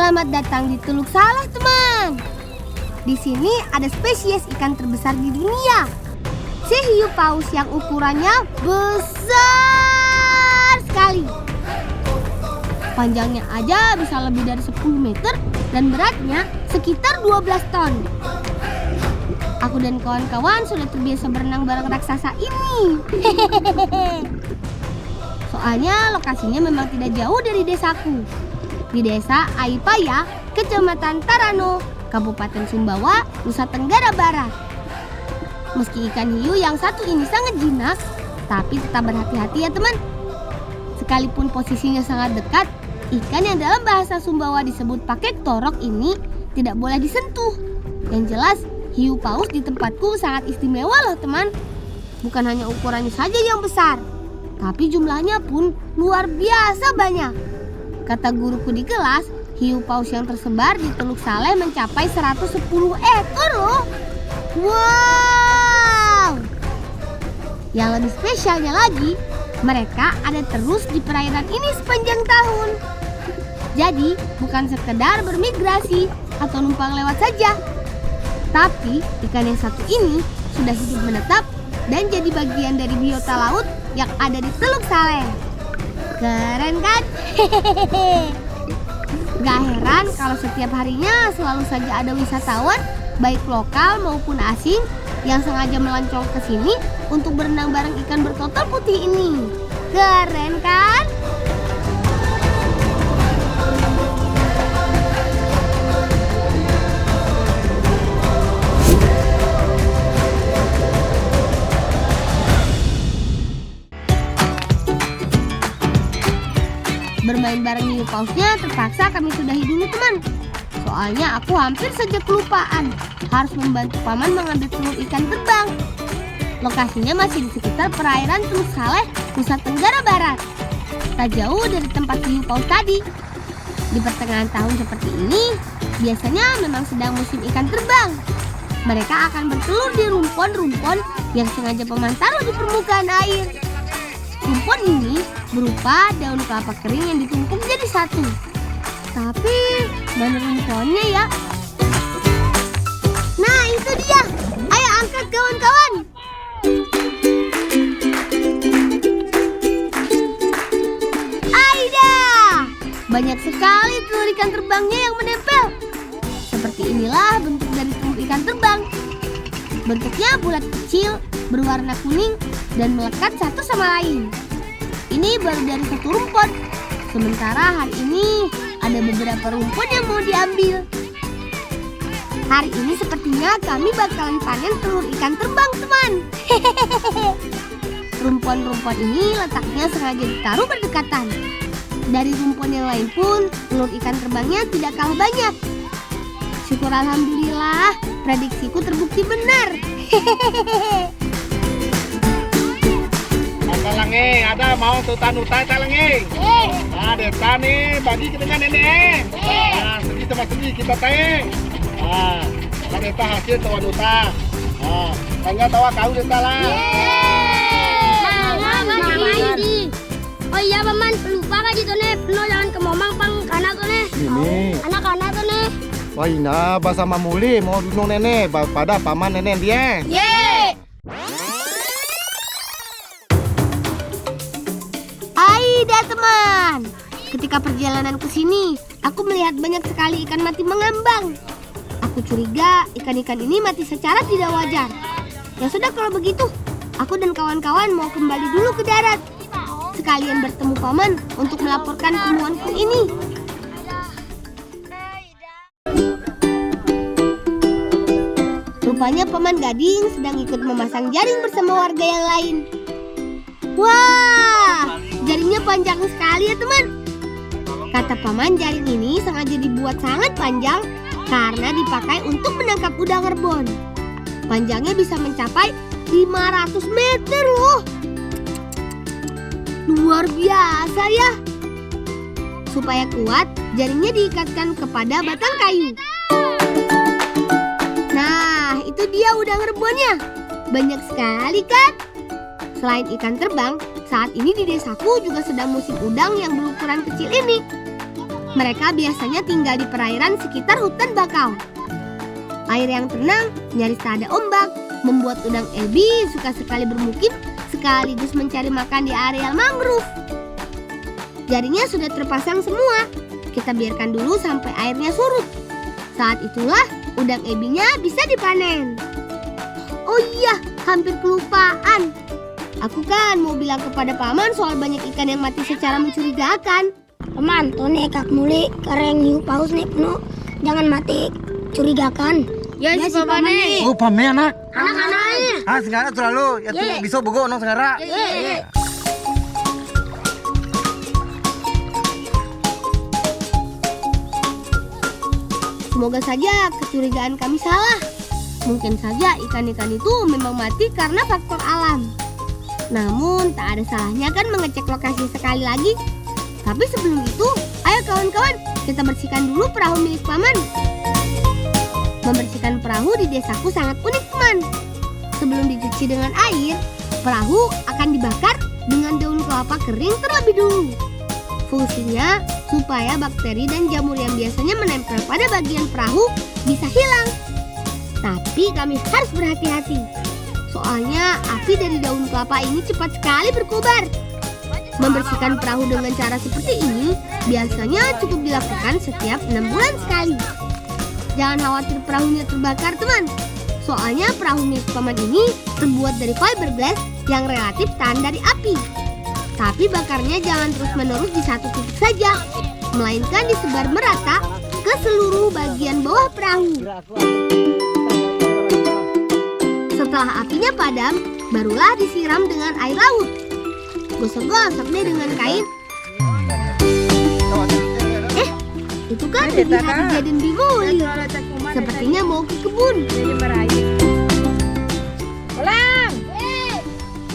Selamat datang di Teluk Saleh, teman. Di sini ada spesies ikan terbesar di dunia, si hiu paus yang ukurannya besar sekali. Panjangnya aja bisa lebih dari 10 meter dan beratnya sekitar 12 ton. Aku dan kawan-kawan sudah terbiasa berenang bareng raksasa ini. Soalnya lokasinya memang tidak jauh dari desaku. Di desa Aipaya, Kecamatan Tarano, Kabupaten Sumbawa, Nusa Tenggara Barat. Meski ikan hiu yang satu ini sangat jinak, tapi tetap berhati-hati ya teman. Sekalipun posisinya sangat dekat, ikan yang dalam bahasa Sumbawa disebut pakek torok ini tidak boleh disentuh. Yang jelas, hiu paus di tempatku sangat istimewa loh teman. Bukan hanya ukurannya saja yang besar, tapi jumlahnya pun luar biasa banyak. Kata guruku di kelas, hiu paus yang tersebar di Teluk Saleh mencapai 110 ekor loh. Wow! Yang lebih spesialnya lagi, mereka ada terus di perairan ini sepanjang tahun. Jadi, bukan sekedar bermigrasi atau numpang lewat saja. Tapi, ikan yang satu ini sudah hidup menetap dan jadi bagian dari biota laut yang ada di Teluk Saleh. Keren kan? Gak heran kalau setiap harinya selalu saja ada wisatawan, baik lokal maupun asing, yang sengaja melancong ke sini untuk berenang bareng ikan bertotal putih ini. Keren kan? Bermain bareng hiu pausnya terpaksa kami sudahi dulu teman. Soalnya aku hampir saja kelupaan harus membantu paman mengambil telur ikan terbang. Lokasinya masih di sekitar perairan Teluk Saleh, Nusa Tenggara Barat. Tak jauh dari tempat hiu paus tadi. Di pertengahan tahun seperti ini, biasanya memang sedang musim ikan terbang. Mereka akan bertelur di rumpon-rumpon yang sengaja paman taruh di permukaan air. Rumpon ini berupa daun kelapa kering yang ditumpuk jadi satu. Tapi mana rumponnya ya? Nah itu dia. Ayo angkat kawan-kawan. Aida! Banyak sekali telur ikan terbangnya yang menempel. Seperti inilah bentuk dari telur ikan terbang. Bentuknya bulat kecil, berwarna kuning, dan melekat satu sama lain. Ini baru dari satu rumpon. Sementara hari ini ada beberapa rumpon yang mau diambil. Hari ini sepertinya kami bakalan panen telur ikan terbang teman. Rumpon-rumpon ini letaknya sengaja ditaruh berdekatan. Dari rumpon yang lain pun telur ikan terbangnya tidak kalah banyak. Syukur alhamdulillah, prediksiku terbukti benar. Talangi, ada mau tutan-utan talangi. Nah, desa nih bagi kita dengan nenek. Nah, segi tempat segi kita teh. Nah, desa hasil tuan-utan. Nah, tangga tawa kau desa lah. Oh iya paman, lupa kan gitu nih, penuh jangan ke momang pang kana tuh nih. Ini. Anak-anak tuh nih. Wah, ina bahasa mamuli mau dunung nenek pada paman nenek dia. Yeay. Aida teman, ketika perjalanan ke sini, aku melihat banyak sekali ikan mati mengambang. Aku curiga ikan-ikan ini mati secara tidak wajar. Ya sudah kalau begitu, aku dan kawan-kawan mau kembali dulu ke darat. Sekalian bertemu paman untuk melaporkan temuanku ini. Rupanya paman Gading sedang ikut memasang jaring bersama warga yang lain. Wah, jaringnya panjang sekali ya teman. Kata paman, jaring ini sengaja dibuat sangat panjang karena dipakai untuk menangkap udang rebon. Panjangnya bisa mencapai 500 meter loh. Luar biasa ya. Supaya kuat, jaringnya diikatkan kepada batang kayu. Nah, itu dia udang rebonnya. Banyak sekali kan? Selain ikan terbang, saat ini di desaku juga sedang musim udang yang berukuran kecil ini. Mereka biasanya tinggal di perairan sekitar hutan bakau. Air yang tenang, nyaris tak ada ombak, membuat udang ebi suka sekali bermukim sekaligus mencari makan di areal mangrove. Jaringnya sudah terpasang semua. Kita biarkan dulu sampai airnya surut. Saat itulah udang ebinya bisa dipanen. Oh iya, hampir kelupaan. Aku kan mau bilang kepada paman soal banyak ikan yang mati secara mencurigakan. Paman, tuh nih kak muli kareng hiu paus nih penuh. Jangan mati, curigakan. Ya si paman nih. Oh, pamen anak. Anak-anaknya. Ah, segara terlalu. Ya tuh bisa bogo nong segara. Semoga saja kecurigaan kami salah. Mungkin saja ikan-ikan itu memang mati karena faktor alam. Namun tak ada salahnya kan mengecek lokasi sekali lagi. Tapi sebelum itu, ayo kawan-kawan, kita bersihkan dulu perahu milik paman. Membersihkan perahu di desaku sangat unik, teman. Sebelum dicuci dengan air, perahu akan dibakar dengan daun kelapa kering terlebih dulu. Fungsinya supaya bakteri dan jamur yang biasanya menempel pada bagian perahu bisa hilang. Tapi kami harus berhati-hati. Soalnya api dari daun kelapa ini cepat sekali berkobar. Membersihkan perahu dengan cara seperti ini biasanya cukup dilakukan setiap 6 bulan sekali. Jangan khawatir perahunya terbakar, teman. Soalnya perahu milik paman ini terbuat dari fiberglass yang relatif tahan dari api. Tapi bakarnya jangan terus-menerus di satu titik saja, melainkan disebar merata ke seluruh bagian bawah perahu. Setelah apinya padam, barulah disiram dengan air laut. Gosok-gosok deh dengan kain. Itu kan Bibi Hadijah dan Biguli. Sepertinya mau ke kebun. Pulang.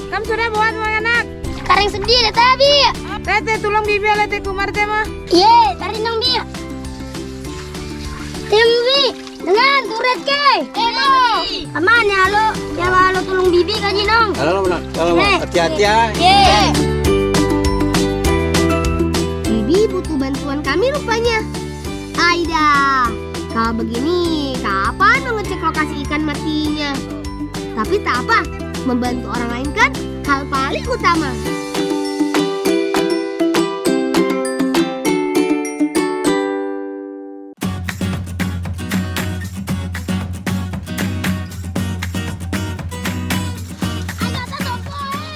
Kamu sudah buat mau anak? Kareng sedih deh tadi. Tete tolong bibi tete kumar teh mah. Ye, tarik dong dia. Timbi, dengan turet ke. Aman ya lo, ya lo tolong bibi kaji dong. Halo, nak. Halo, hati-hati ya. Ye. Bibi butuh bantuan kami rupanya. Aida, kalau begini kapan mengecek lokasi ikan matinya? Tapi tak apa, membantu orang lain kan hal paling utama.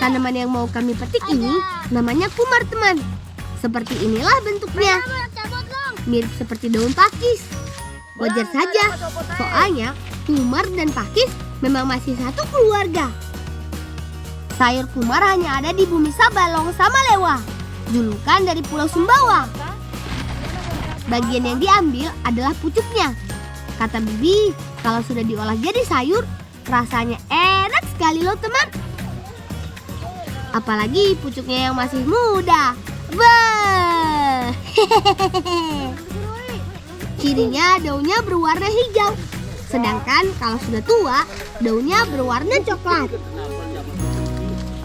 Tanaman yang mau kami petik ini namanya kumar, teman. Seperti inilah bentuknya. Mirip seperti daun pakis. Wajar saja, soalnya kumar dan pakis memang masih satu keluarga. Sayur kumar hanya ada di bumi Sabalong sama Lewa, julukan dari Pulau Sumbawa. Bagian yang diambil adalah pucuknya. Kata Bibi, kalau sudah diolah jadi sayur, rasanya enak sekali loh, teman. Apalagi pucuknya yang masih muda. Bah! Cirinya daunnya berwarna hijau. Sedangkan kalau sudah tua, daunnya berwarna coklat.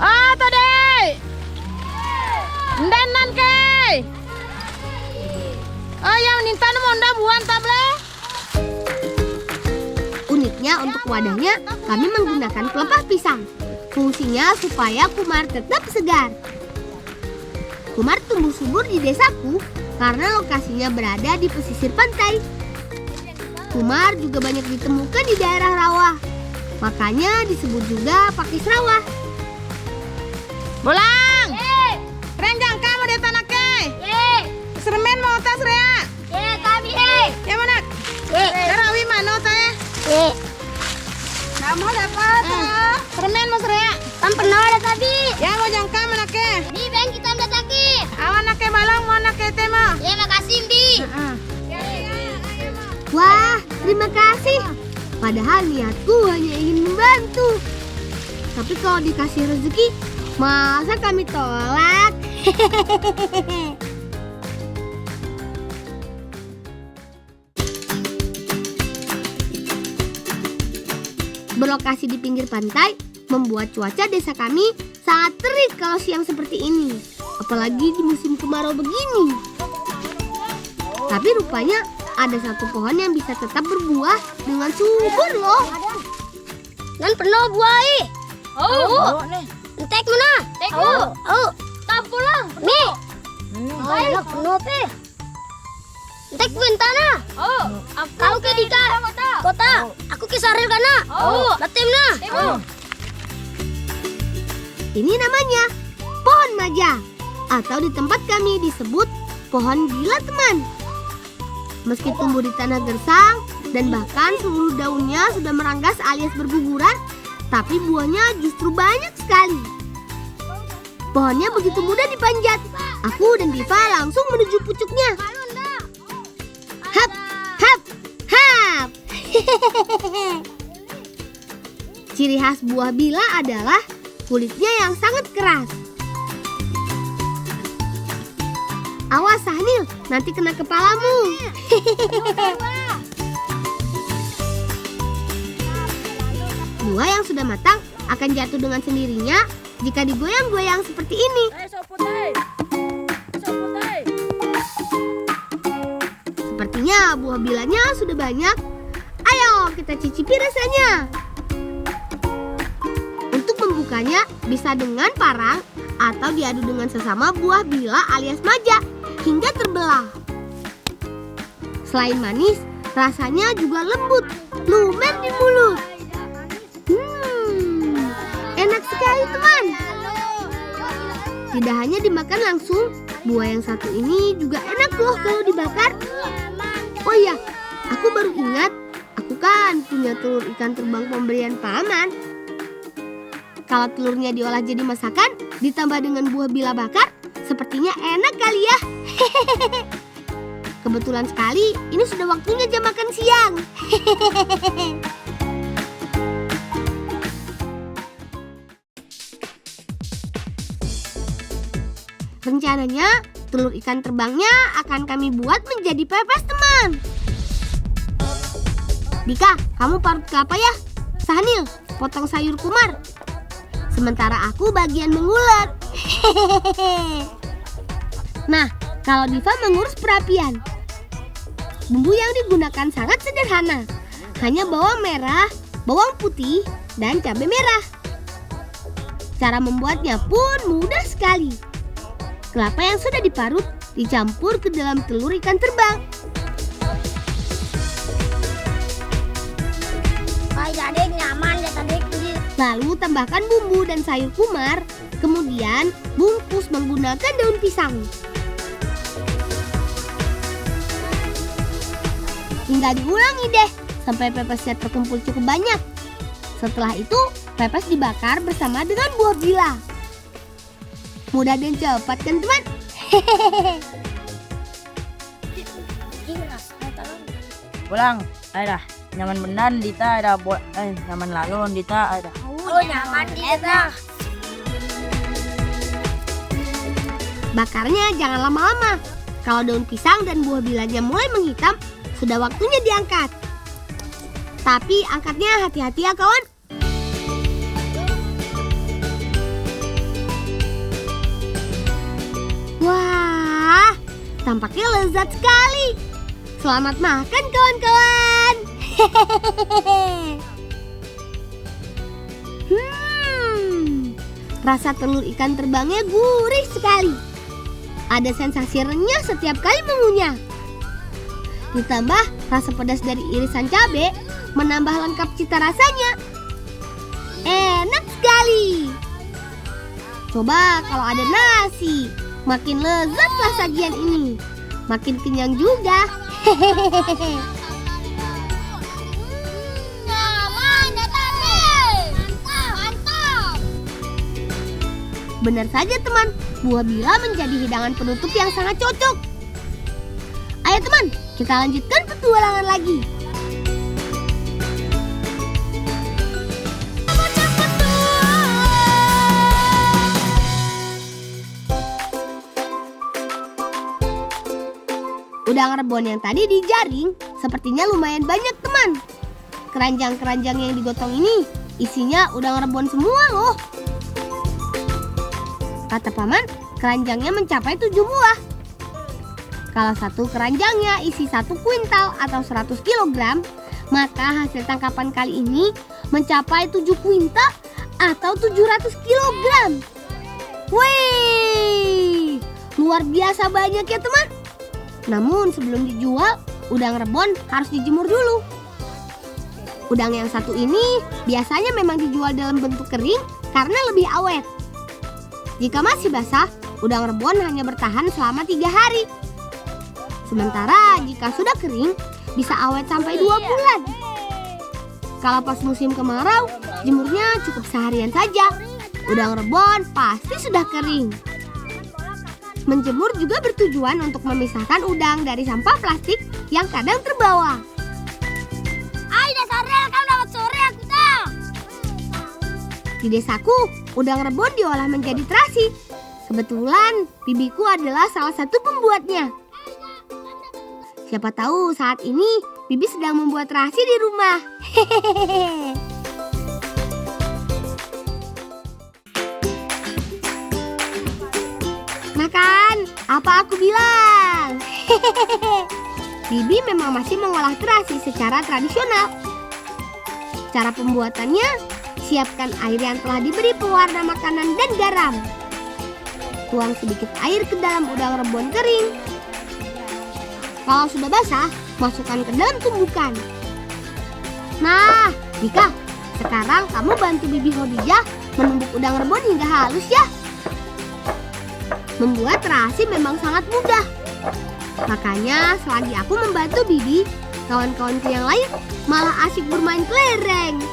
Ah, tadi. Ndenan ke. Oh, yang nintan monda buan table. Uniknya untuk wadahnya, kami menggunakan pelepah pisang. Fungsinya supaya kumar tetap segar. Kumar tumbuh subur di desaku karena lokasinya berada di pesisir pantai. Kumar juga banyak ditemukan di daerah rawa. Makanya disebut juga pakis rawa. Bolang. Renjang kamu di tanah ke. Sermen mau tas rea. Kami Ya mana? Karawi mana teh? Kamu dapat. Sermen mau rea. Kan pernah ada tadi. Ya mau jangka mana ke? Di bang kita udah taki. Awan nak ke balang mau nak ke teh mah. Ya makasih Bi. Wah, terima kasih. Padahal niatku hanya ingin membantu. Tapi kalau dikasih rezeki, masa kami tolak? Berlokasi di pinggir pantai membuat cuaca desa kami sangat terik kalau siang seperti ini. Apalagi di musim kemarau begini. Tapi rupanya ada satu pohon yang bisa tetap berbuah dengan subur loh. Dan penuh buah. Oh, nih. Entek mana? Tak pulang. Nih. Ayo, penuh pe. Entek bentana. Kau ke Dika. Kota. Aku ke Saril kana. Batim na. Ini namanya pohon maja, atau di tempat kami disebut pohon gila teman. Meski tumbuh di tanah gersang dan bahkan seluruh daunnya sudah meranggas alias berguguran, tapi buahnya justru banyak sekali. Pohonnya begitu mudah dipanjat. Aku dan Diva langsung menuju pucuknya. Hap, hap, hap. Ciri khas buah bila adalah kulitnya yang sangat keras. Awas Sahnil, nanti kena kepalamu. Buah yang sudah matang akan jatuh dengan sendirinya jika digoyang-goyang seperti ini. Sepertinya buah bilanya sudah banyak. Ayo kita cicipi rasanya. Untuk membukanya bisa dengan parang atau diadu dengan sesama buah bila alias maja hingga terbelah. Selain manis, rasanya juga lembut, lumer di mulut. Enak sekali teman. Tidak hanya dimakan langsung, buah yang satu ini juga enak loh kalau dibakar. Oh iya, aku baru ingat, aku kan punya telur ikan terbang pemberian paman. Kalau telurnya diolah jadi masakan, ditambah dengan buah bila bakar, sepertinya enak kali ya. Kebetulan sekali, ini sudah waktunya jam makan siang. Rencananya, telur ikan terbangnya akan kami buat menjadi pepes teman. Dika, kamu parut kelapa ya. Sahnil, potong sayur kumar. Sementara aku bagian mengulek. Nah, kalau Diva mengurus perapian. Bumbu yang digunakan sangat sederhana. Hanya bawang merah, bawang putih, dan cabai merah. Cara membuatnya pun mudah sekali. Kelapa yang sudah diparut dicampur ke dalam telur ikan terbang. Lalu tambahkan bumbu dan sayur kumar, kemudian bungkus menggunakan daun pisang. Tinggal diulangi deh sampai pepesnya terkumpul cukup banyak. Setelah itu, pepes dibakar bersama dengan buah bila. Mudah dan cepat kan teman? Pulang, ada nyaman benar Dita, ada nyaman lalu Dita ada. Oh, nyaman Dita. Bakarnya jangan lama-lama. Kalau daun pisang dan buah bilanya mulai menghitam, sudah waktunya diangkat. Tapi angkatnya hati-hati ya kawan. Wah, tampaknya lezat sekali. Selamat makan kawan-kawan. Rasa telur ikan terbangnya gurih sekali. Ada sensasi renyah setiap kali mengunyah. Ditambah rasa pedas dari irisan cabai menambah lengkap cita rasanya. Enak sekali. Coba kalau ada nasi, makin lezatlah sajian ini. Makin kenyang juga. Benar saja teman, buah bila menjadi hidangan penutup yang sangat cocok. Ayo teman, kita lanjutkan petualangan lagi. Udang rebon yang tadi dijaring sepertinya lumayan banyak teman. Keranjang-keranjang yang digotong ini isinya udang rebon semua loh. Kata paman, keranjangnya mencapai 7 buah. Kalau satu keranjangnya isi 1 kuintal atau 100 kg, maka hasil tangkapan kali ini mencapai 7 kuintal atau 700 kg. Wih, luar biasa banyak ya teman. Namun sebelum dijual, udang rebon harus dijemur dulu. Udang yang satu ini biasanya memang dijual dalam bentuk kering karena lebih awet. Jika masih basah, udang rebon hanya bertahan selama 3 hari. Sementara jika sudah kering, bisa awet sampai 2 bulan. Kalau pas musim kemarau, jemurnya cukup seharian saja. Udang rebon pasti sudah kering. Menjemur juga bertujuan untuk memisahkan udang dari sampah plastik yang kadang terbawa. Di desaku, udang rebon diolah menjadi terasi. Kebetulan, bibiku adalah salah satu pembuatnya. Siapa tahu saat ini bibi sedang membuat terasi di rumah. Makan, apa aku bilang? Bibi memang masih mengolah terasi secara tradisional. Cara pembuatannya, siapkan air yang telah diberi pewarna makanan dan garam. Tuang sedikit air ke dalam udang rebon kering. Kalau sudah basah, masukkan ke dalam tumbukan. Nah, Dika, sekarang kamu bantu Bibi Khadijah menumbuk udang rebon hingga halus ya. Membuat terasi memang sangat mudah. Makanya selagi aku membantu Bibi, kawan-kawanku yang lain malah asik bermain kelereng.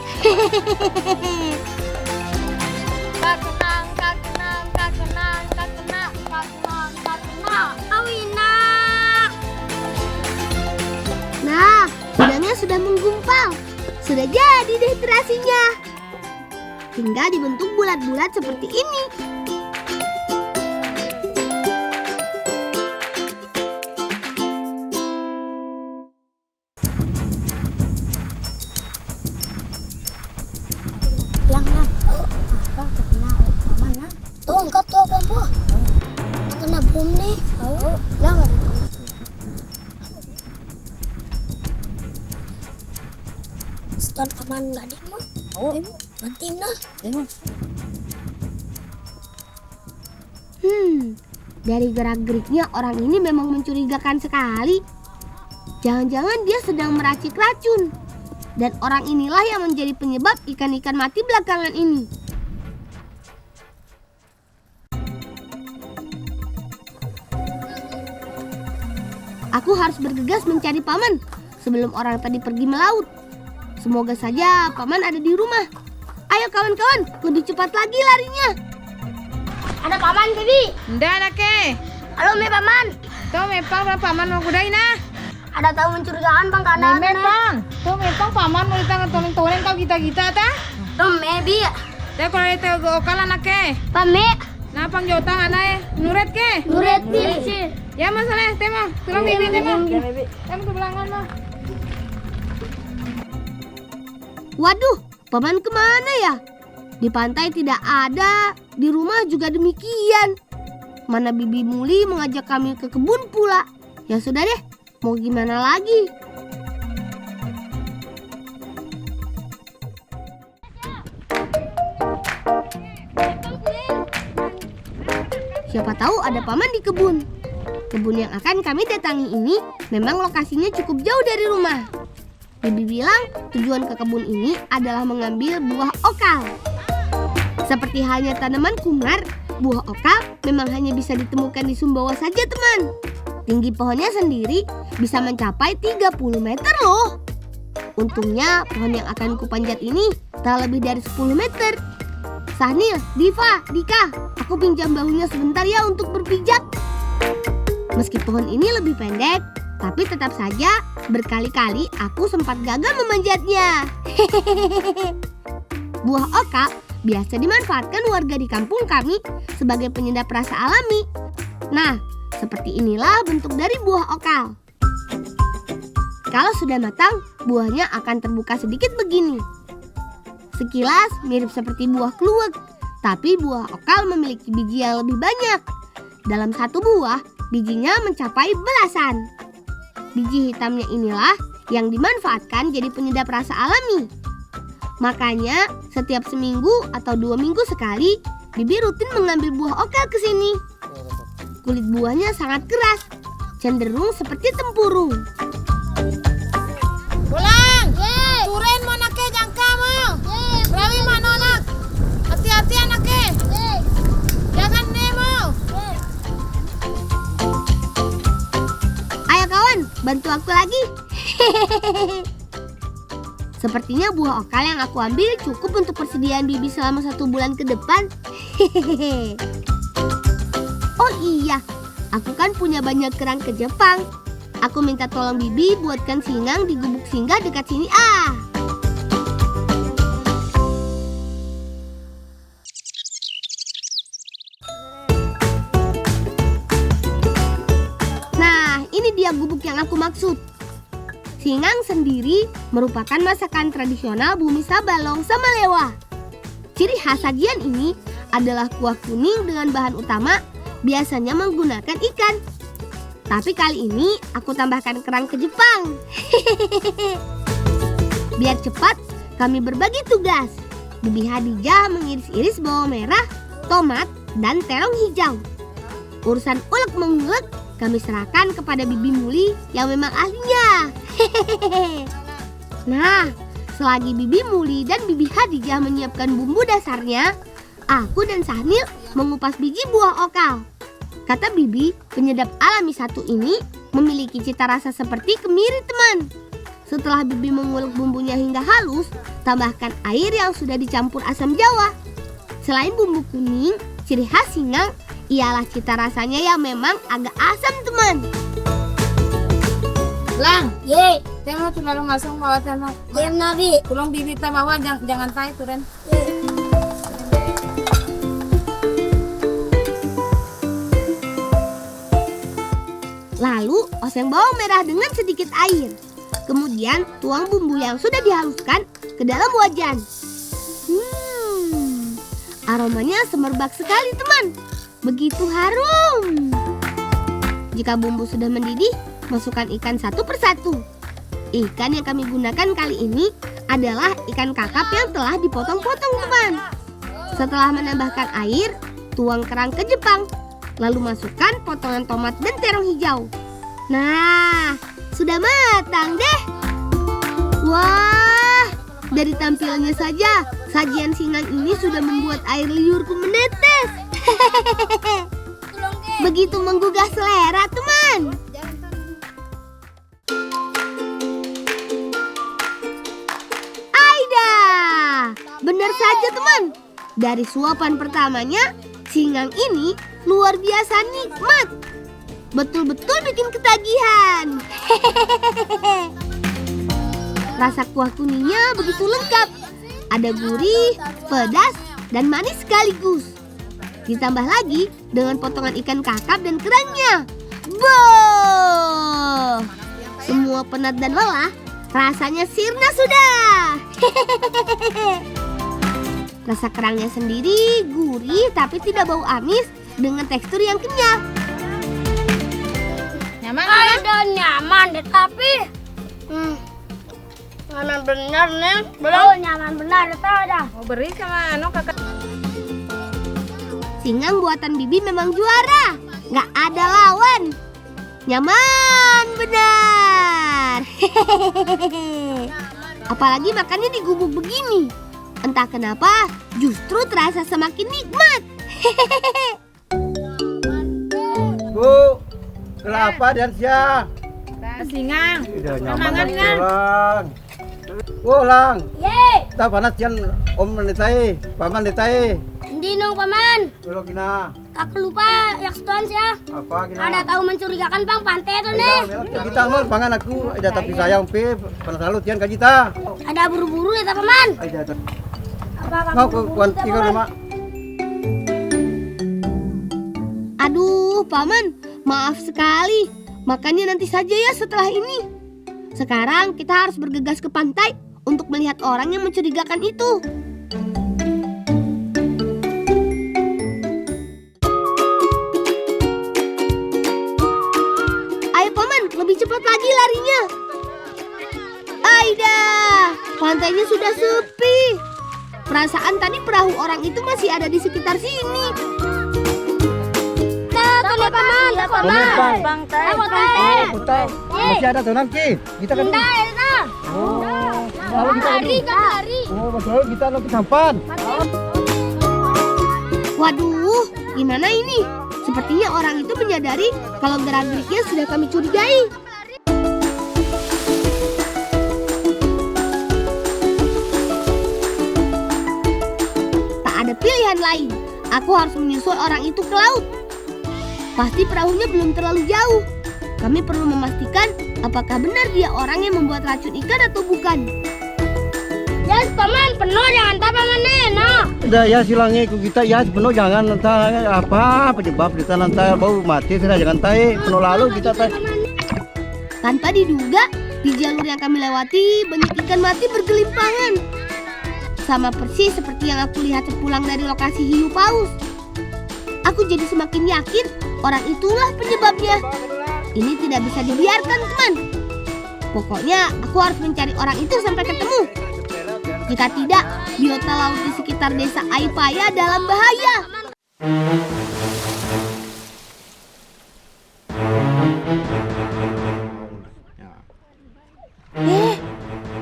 Nah, udangnya sudah menggumpal. Sudah jadi deh terasinya. Tinggal dibentuk bulat-bulat seperti ini. Tuh, angkat tuh apa? Kena bom nih. Jangan. Setan paman nggak ada mah. Banting nah. Dari gerak-geriknya orang ini memang mencurigakan sekali. Jangan-jangan dia sedang meracik racun. Dan orang inilah yang menjadi penyebab ikan-ikan mati belakangan ini. Aku harus bergegas mencari paman sebelum orang tadi pergi melaut. Semoga saja paman ada di rumah. Ayo kawan-kawan, lebih cepat lagi larinya. Ada paman, Bibi. Nda anaknya. Halo, Me paman. Tuh mepang paman mau kudain nah. Ada tamu mencurigakan bang karena Mepang. Tuh mepang paman mau ditangkap tolong-tolong kau kita ta. Tuh, Me Bi. Teh kalau itu okal anaknya. Pame. Napang jotang anaknya. Nuret ke? Nuret Bi. Ya masalah teh mah. Tolong bibi teh mah. Teh ke belangan mah. Waduh, paman kemana ya? Di pantai tidak ada, di rumah juga demikian. Mana Bibi Muli mengajak kami ke kebun pula. Ya sudah deh, mau gimana lagi? Siapa tahu ada paman di kebun. Kebun yang akan kami datangi ini memang lokasinya cukup jauh dari rumah. Bibi bilang tujuan ke kebun ini adalah mengambil buah okal. Seperti halnya tanaman kumar, buah okal memang hanya bisa ditemukan di Sumbawa saja teman. Tinggi pohonnya sendiri bisa mencapai 30 meter loh. Untungnya pohon yang akan kupanjat ini tak lebih dari 10 meter. Sahnil, Diva, Dika, aku pinjam bahunya sebentar ya untuk berpijak. Meski pohon ini lebih pendek, tapi tetap saja berkali-kali aku sempat gagal memanjatnya. Buah okal biasa dimanfaatkan warga di kampung kami sebagai penyedap rasa alami. Nah, seperti inilah bentuk dari buah okal. Kalau sudah matang, buahnya akan terbuka sedikit begini. Sekilas mirip seperti buah kluwek, tapi buah okal memiliki biji yang lebih banyak. Dalam satu buah bijinya mencapai belasan. Biji hitamnya inilah yang dimanfaatkan jadi penyedap rasa alami. Makanya setiap seminggu atau 2 minggu sekali, Bibi rutin mengambil buah okel ke sini. Kulit buahnya sangat keras, cenderung seperti tempurung. Pulang. Turen mau nake jangkamu. Rawi mana nak? Hati-hati anaknya. Jangan nemo. Ayo kawan, bantu aku lagi. Sepertinya buah okal yang aku ambil cukup untuk persediaan Bibi selama 1 bulan ke depan. Oh iya, aku kan punya banyak kerang ke Jepang. Aku minta tolong Bibi buatkan singang di gubuk singgah dekat sini. Nah, ini dia gubuk yang aku maksud. Singang sendiri merupakan masakan tradisional bumi Sabalong sama Lewa. Ciri khas sajian ini adalah kuah kuning dengan bahan utama biasanya menggunakan ikan. Tapi kali ini aku tambahkan kerang ke Jepang. Biar cepat, kami berbagi tugas. Bibi Hadijah mengiris-iris bawang merah, tomat, dan terong hijau. Urusan ulek mengulek kami serahkan kepada Bibi Muli yang memang ahlinya. Nah, selagi Bibi Muli dan Bibi Hadijah menyiapkan bumbu dasarnya, aku dan Sahnil mengupas biji buah okal. Kata Bibi, penyedap alami satu ini memiliki cita rasa seperti kemiri, teman. Setelah Bibi mengulek bumbunya hingga halus, tambahkan air yang sudah dicampur asam jawa. Selain bumbu kuning, ciri khas singang ialah cita rasanya yang memang agak asam, teman. Lang. Ye. Tengok tunalong ngasong bawa tanong. Diam Nabi. Tulong Bibi tamawa jangan tayo turen. Lalu oseng bawang merah dengan sedikit air. Kemudian tuang bumbu yang sudah dihaluskan ke dalam wajan. Aromanya semerbak sekali, teman. Begitu harum. Jika bumbu sudah mendidih, masukkan ikan satu persatu. Ikan yang kami gunakan kali ini adalah ikan kakap yang telah dipotong-potong, teman. Setelah menambahkan air, tuang kerang ke Jepang. Lalu masukkan potongan tomat dan terong hijau. Nah, sudah matang deh. Wah, dari tampilannya saja, sajian singang ini sudah membuat air liurku menetes. Begitu menggugah selera, teman. Aida, benar saja, teman. Dari suapan pertamanya, singang ini luar biasa nikmat. Betul-betul bikin ketagihan. Rasa kuah kuningnya begitu lengkap. Ada gurih, pedas, dan manis sekaligus. Ditambah lagi dengan potongan ikan kakap dan kerangnya. Boh! Semua penat dan lelah rasanya sirna sudah. Rasa kerangnya sendiri gurih tapi tidak bau amis dengan tekstur yang kenyal. Nyaman Ada nyaman deh, tapi nyaman benar nih. Belum nyaman benar itu ada. mau beri sama kakak. Singang buatan Bibi memang juara. Nggak ada lawan. Nyaman benar. Apalagi makannya di gubuk begini. Entah kenapa justru terasa semakin nikmat. Bu, kelapa dan siang. Singang. Tidak Semangat, Ngan. Lang. Oh, Lang. Ye, Tak panas siang om mendetai, paman detai. hindi nung paman. Kalau kina, Kakak lupa yak setuan siya. apa kina? Ada tahu mencurigakan bang pantai itu nih. Kita mau pangan aku, ada tapi sayang pe, panas lalu siang kita. Ada buru-buru ya paman. Ada. Apa Mau ke kuanti kau rumah. Aduh, Paman, maaf sekali. Makannya nanti saja ya setelah ini. Sekarang kita harus bergegas ke pantai untuk melihat orang yang mencurigakan itu. Pantainya sudah sepi. Perasaan tadi perahu orang itu masih ada di sekitar sini. Takut paman, takut Paman. Takut Masih ada tuh nanti. Kita kan. Lalu kita lari. betul kita nanti sampan. Waduh, gimana ini? Sepertinya orang itu menyadari kalau gerak-geriknya sudah kami curigai. Tak ada pilihan lain. Aku harus menyusul orang itu ke laut. Pasti perahunya belum terlalu jauh. Kami perlu memastikan apakah benar dia orang yang membuat racun ikan atau bukan. Ya, paman, penuh jangan tak paman nah. Udah ya silangnya ku kita ya penuh jangan nanti apa penyebab kita nanti bau mati sudah jangan tai penuh lalu kita tai. Tanpa diduga, di jalur yang kami lewati banyak ikan mati bergelimpangan. Sama persis seperti yang aku lihat sepulang dari lokasi hiu paus. Aku jadi semakin yakin orang itulah penyebabnya. Ini tidak bisa dibiarkan, teman. Pokoknya aku harus mencari orang itu sampai ketemu. Jika tidak, biota laut di sekitar desa Aipaya dalam bahaya.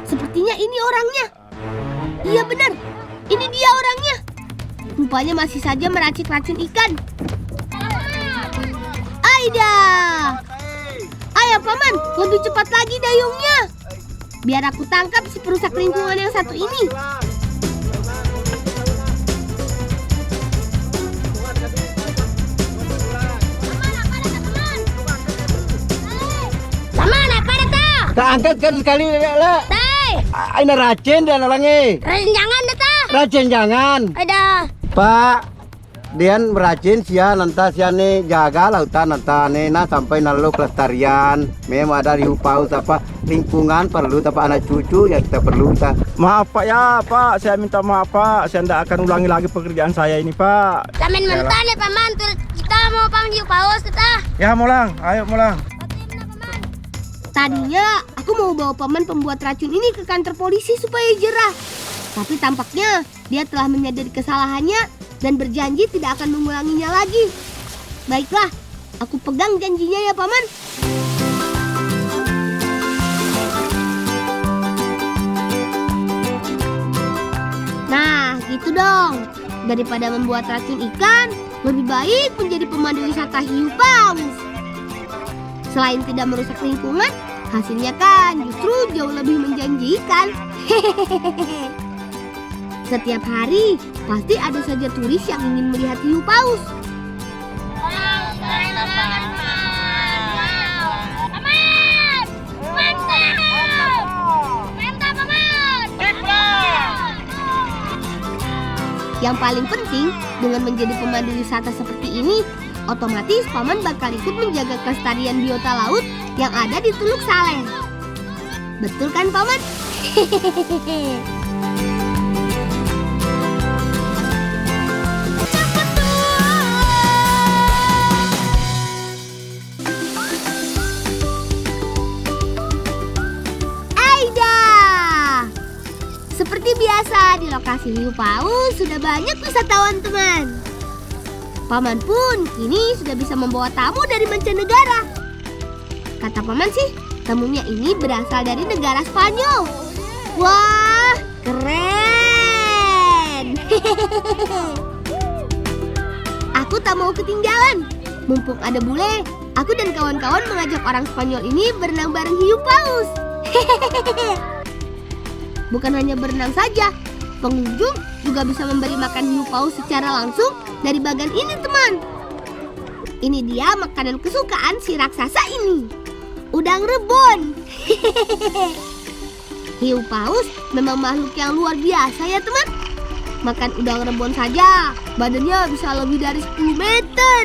Sepertinya ini orangnya. Iya benar, ini dia orangnya. Rupanya masih saja meracik racun ikan. Aida! Ayo paman, lebih cepat lagi dayungnya. Biar aku tangkap si perusak lingkungan yang satu ini. Paman, apa ada tak? Tak angkat kan sekali lah. Tai, Ini racun dan orangnya. jangan dah tak. Racun jangan. Ada. Pak, Dian meracin sia nanti sia nih jaga lautan nanti nah sampai nalu kelestarian. Memang ada hiu paus apa lingkungan perlu tapi anak cucu yang kita perlu. Maaf Pak ya Pak, saya minta maaf Pak, saya tidak akan ulangi lagi pekerjaan saya ini Pak. Samin mentah nih paman, kita mau paman hiu paus kita. Ya mulang, ayo mulang. Tadinya aku mau bawa paman pembuat racun ini ke kantor polisi supaya jerah. Tapi tampaknya dia telah menyadari kesalahannya dan berjanji tidak akan mengulanginya lagi. Baiklah, aku pegang janjinya ya paman. Nah, gitu dong. Daripada membuat racun ikan, lebih baik menjadi pemandu wisata hiu paus. Selain tidak merusak lingkungan, hasilnya kan justru jauh lebih menjanjikan. Setiap hari pasti ada saja turis yang ingin melihat hiu paus. Yang paling penting, dengan menjadi pemandu wisata seperti ini, otomatis paman bakal ikut menjaga kelestarian biota laut yang ada di Teluk Saleh. Betul kan paman? Seperti biasa, di lokasi hiu paus sudah banyak wisatawan teman. Paman pun kini sudah bisa membawa tamu dari mancanegara. Kata paman sih, tamunya ini berasal dari negara Spanyol. Wah, keren. Aku tak mau ketinggalan. Mumpung ada bule, aku dan kawan-kawan mengajak orang Spanyol ini berenang bareng hiu paus. Bukan hanya berenang saja, pengunjung juga bisa memberi makan hiu paus secara langsung dari bagan ini teman. Ini dia makanan kesukaan si raksasa ini, udang rebon. Hiu paus memang makhluk yang luar biasa ya teman. Makan udang rebon saja, badannya bisa lebih dari 10 meter.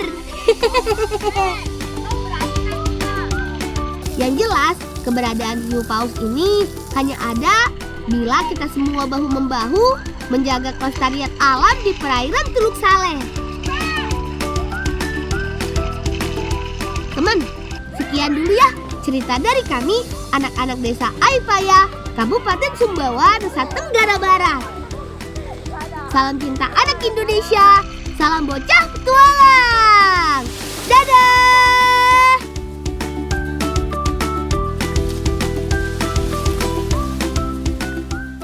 Yang jelas, keberadaan hiu paus ini hanya ada bila kita semua bahu-membahu menjaga kelestarian alam di perairan Teluk Saleh. Teman, sekian dulu ya cerita dari kami, anak-anak desa Aipaya, Kabupaten Sumbawa, Nusa Tenggara Barat. Salam cinta anak Indonesia, salam bocah petualang. Dadah!